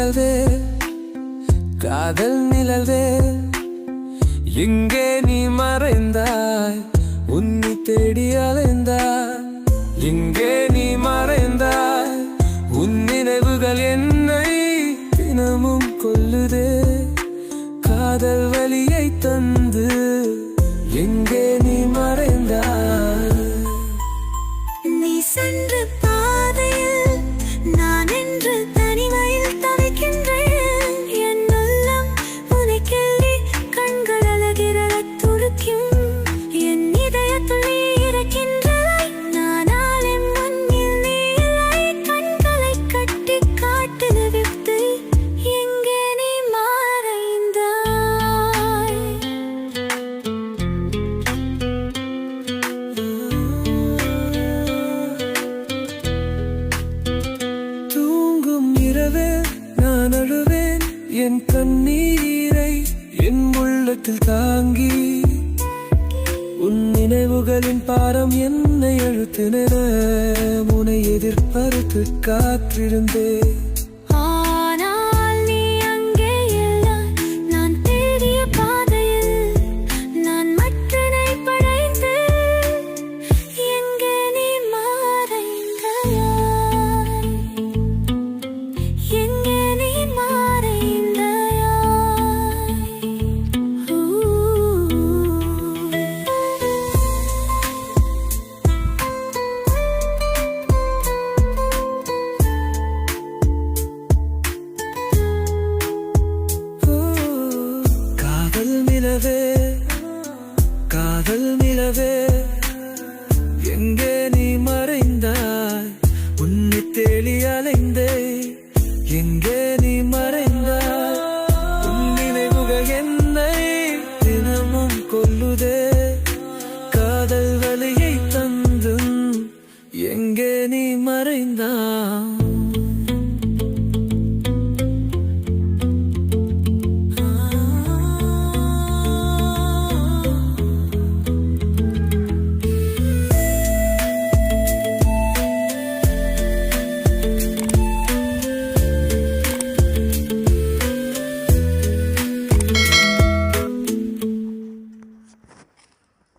நிழல்வே காதல் நிழல்வே எங்கே நீ மறைந்தாய் உன்னை தேடி அலைந்தாய் எங்கே நீ மறைந்தாய் உன் நினைவுகள் என்னை தினமும் கொல்லுதே காதல் வலியை தந்து எங்கே நீ மறைந்தாய் நீ சென்ற பாதையில் நான் என்று தனிமையில் தவிக்கின்றேன் என் உள்ளம் உன்னை கிள்ளி கண்கள் அழகிறத் துடிக்கும் என் இதயத்தில் நீ இருக்கின்றாய் நானால் என் மண்ணில் நீ இல்லை கண்களை கட்டி காட்டில் விட்டு எங்கே நீ மறைந்தாய் தூங்கும் இரவே நான் அழுவேன் என் கண்ணீரை என் உள்ளத்தில் தாங்கி உன் நினைவுகளின் பாரம் என்னை அழுத்தின உன்னை எதிர்பார்த்து காத்திருந்தேன் ஆனால் நீ அங்கே இல்லை நான் தேடிய பாதையில் நான் மற்றனை படைந்து எங்கே நீ மறைந்தாய் எங்கே நீ மறைந்தாய் காதல் நிலவே காதல் நிலவே எங்கே நீ மறைந்தாய் உன்னை தேடி அலைந்தே எங்கே நீ மறைந்தாய் உன் நினைவுகள் என்னை தினமும் கொல்லுதே காதல் வலியை தந்தும் எங்கே நீ மறைந்தாய்